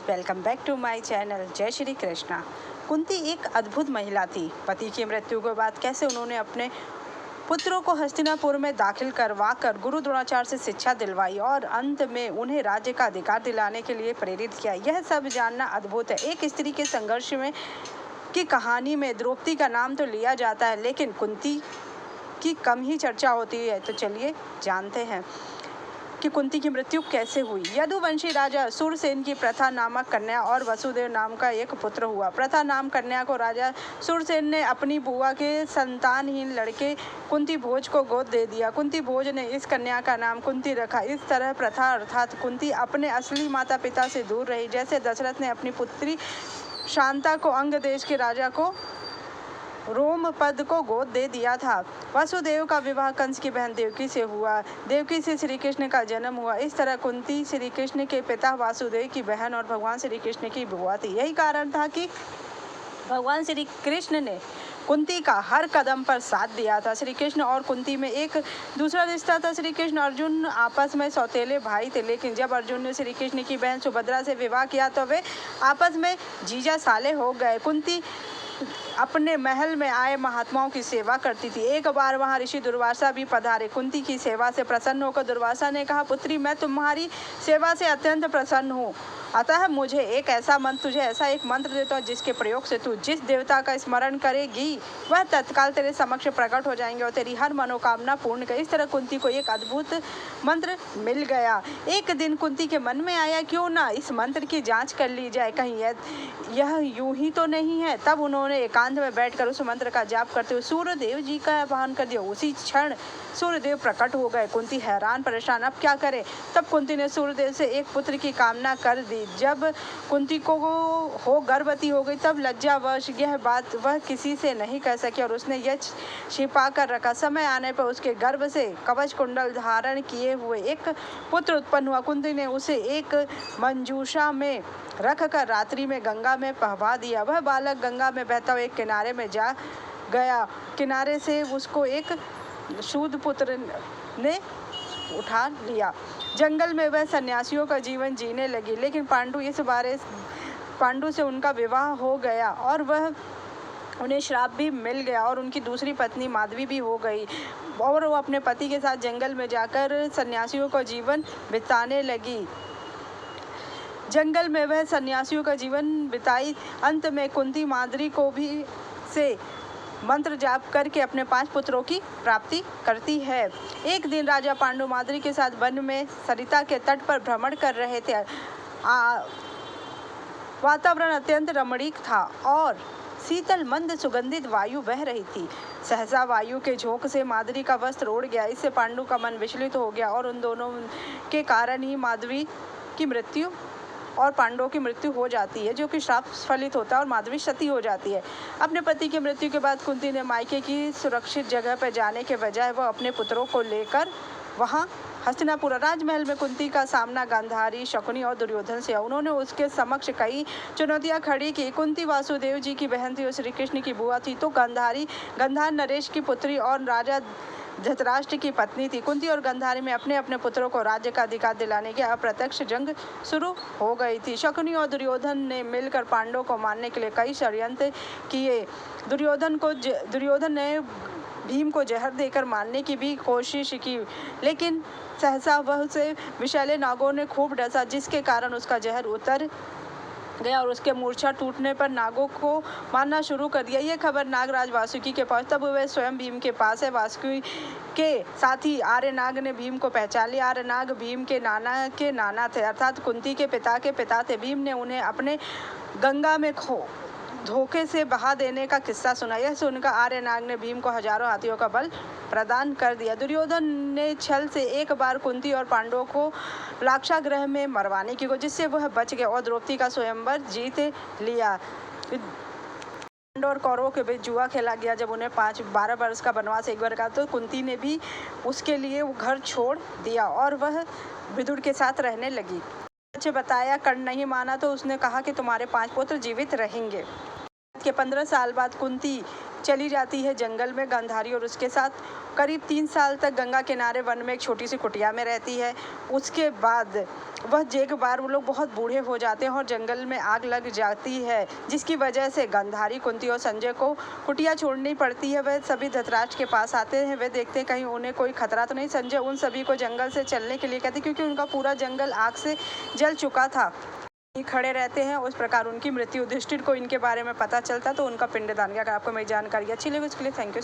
Welcome back to my channel. जय श्री कृष्णा। कुंती एक अद्भुत महिला थी। पति की मृत्यु के बाद कैसे उन्होंने अपने पुत्रों को हस्तिनापुर में दाखिल करवा कर गुरु द्रोणाचार्य से शिक्षा दिलवाई और अंत में उन्हें राज्य का अधिकार दिलाने के लिए प्रेरित किया, यह सब जानना अद्भुत है। एक स्त्री के संघर्ष में की कहानी में द्रौपदी का नाम तो लिया जाता है, लेकिन कुंती की कम ही चर्चा होती है। तो चलिए जानते हैं कि कुंती की मृत्यु कैसे हुई। यदुवंशी राजा सूरसेन की प्रथा नामक कन्या और वसुदेव नाम का एक पुत्र हुआ। प्रथा नाम कन्या को राजा सूरसेन ने अपनी बुआ के संतानहीन लड़के कुंती भोज को गोद दे दिया। कुंती भोज ने इस कन्या का नाम कुंती रखा। इस तरह प्रथा अर्थात कुंती अपने असली माता पिता से दूर रही। जैसे दशरथ ने अपनी पुत्री शांता को अंग देश के राजा को रोमपद को गोद दे दिया था। वसुदेव का विवाह कंस की बहन देवकी से हुआ। देवकी से श्री कृष्ण का जन्म हुआ। इस तरह कुंती श्री कृष्ण के पिता वासुदेव की बहन और भगवान श्री कृष्ण की बुआ थी। यही कारण था कि भगवान श्री कृष्ण ने कुंती का हर कदम पर साथ दिया था। श्री कृष्ण और कुंती में एक दूसरा रिश्ता था। श्री कृष्ण अर्जुन आपस में सौतेले भाई थे, लेकिन जब अर्जुन ने श्री कृष्ण की बहन सुभद्रा से विवाह किया तो वे आपस में जीजा साले हो गए। कुंती अपने महल में आए महात्माओं की सेवा करती थी। एक बार वहां ऋषि दुर्वासा भी पधारे। कुंती की सेवा से प्रसन्न होकर दुर्वासा ने कहा, पुत्री मैं तुम्हारी सेवा से अत्यंत प्रसन्न हूँ, अतः मुझे तुझे ऐसा एक मंत्र देता हूँ जिसके प्रयोग से तू जिस देवता का स्मरण करेगी वह तत्काल तेरे समक्ष प्रकट हो जाएंगे और तेरी हर मनोकामना पूर्ण कर। इस तरह कुंती को एक अद्भुत मंत्र मिल गया। एक दिन कुंती के मन में आया, क्यों ना इस मंत्र की जांच कर ली जाए, कहीं यह यूं ही तो नहीं है। तब उन्होंने एकांत में बैठकर उस मंत्र का जाप करते हुए सूर्यदेव जी का आह्वान कर दिया। उसी क्षण सूर्यदेव प्रकट हो गए। कुंती हैरान परेशान, अब क्या करे। तब कुंती ने सूर्यदेव से एक पुत्र की कामना कर दी। जब कुंती को गर्भवती हो गई तब लज्जावश यह बात वह किसी से नहीं कह सकी और उसने यह छिपा कर रखा। समय आने पर उसके गर्भ से कवच कुंडल धारण किए हुए एक पुत्र उत्पन्न हुआ। कुंती ने उसे एक मंजूषा में रख कर रात्रि में गंगा में बहा दिया। वह बालक गंगा में बहता हुआ एक किनारे में जा गया। किनारे से उसको एक शूद्र पुत्र ने उठा लिया। जंगल में वह सन्यासियों का जीवन जीने लगी, लेकिन पांडु से उनका विवाह हो गया और वह उन्हें श्राप भी मिल गया और उनकी दूसरी पत्नी माधवी भी हो गई और वो अपने पति के साथ जंगल में जाकर सन्यासियों का जीवन बिताने लगी। जंगल में वह सन्यासियों का जीवन बिताई। अंत में कुंती माद्री को भी से मंत्र जाप करके अपने 5 पुत्रों की प्राप्ति करती है। एक दिन राजा पांडु माद्री के साथ वन में सरिता के तट पर भ्रमण कर रहे थे। वातावरण अत्यंत रमणीक था और शीतल मंद सुगंधित वायु बह रही थी। सहसा वायु के झोंक से माद्री का वस्त्र उड़ गया। इससे पांडु का मन विचलित हो गया और उन दोनों के कारण ही माधवी की मृत्यु और पांडवों की मृत्यु हो जाती है, जो कि श्राप फलित होता है और माधवी सती हो जाती है। अपने पति की मृत्यु के बाद कुंती ने मायके की सुरक्षित जगह पर जाने के बजाय वह अपने पुत्रों को लेकर वहां हस्तिनापुर राजमहल में कुंती का सामना गांधारी, शकुनी और दुर्योधन से। उन्होंने उसके समक्ष कई चुनौतियां खड़ी की। कुंती वासुदेव जी की बहन थी और श्री कृष्ण की बुआ थी, तो गांधार नरेश की पुत्री और राजा धृतराष्ट्र की पत्नी थी। कुंती और गांधारी में अपने अपने पुत्रों को राज्य का अधिकार दिलाने की अप्रत्यक्ष जंग शुरू हो गई थी। शकुनी और दुर्योधन ने मिलकर पांडवों को मारने के लिए कई षड्यंत्र किए। दुर्योधन ने भीम को जहर देकर मारने की भी कोशिश की, लेकिन सहसा वह उसे विषैले नागों ने खूब डसा, जिसके कारण उसका जहर उतर गया और उसके मूर्छा टूटने पर नागों को मारना शुरू कर दिया। यह खबर नागराज वासुकी के पास, तब वह स्वयं भीम के पास है। वासुकी के साथी आर्यनाग ने भीम को पहचान लिया। आर्यनाग भीम के नाना थे, अर्थात कुंती के पिता थे। भीम ने उन्हें अपने गंगा में धोखे से बहा देने का किस्सा सुना। यह सुनकर आर्यनाग ने भीम को हजारों हाथियों का बल प्रदान कर दिया। दुर्योधन ने छल से एक बार कुंती और पांडवों को लाक्षागृह में मरवाने की कोशिश, जिससे वह बच गए और द्रौपदी का स्वयंवर जीत लिया। पांडव और कौरवों के बीच जुआ खेला गया। जब उन्हें 12 वर्ष का वनवास एक बार का, तो कुंती ने भी उसके लिए वो घर छोड़ दिया और वह विदुर के साथ रहने लगी। सच बताया, कर्ण नहीं माना तो उसने कहा कि तुम्हारे 5 पुत्र जीवित रहेंगे। के 15 साल बाद कुंती चली जाती है जंगल में गांधारी और उसके साथ करीब 3 साल तक गंगा किनारे वन में एक छोटी सी कुटिया में रहती है। उसके बाद एक बार वो लोग बहुत बूढ़े हो जाते हैं और जंगल में आग लग जाती है, जिसकी वजह से गांधारी, कुंती और संजय को कुटिया छोड़नी पड़ती है। वह सभी धृतराष्ट्र के पास आते हैं। वे देखते हैं कहीं उन्हें कोई खतरा तो नहीं। संजय उन सभी को जंगल से चलने के लिए कहते क्योंकि उनका पूरा जंगल आग से जल चुका था। खड़े रहते हैं। उस प्रकार उनकी मृत्यु। युधिष्ठिर को इनके बारे में पता चलता तो उनका पिंडदान किया। अगर आपको मेरी जानकारी अच्छी लगी उसके लिए थैंक यू।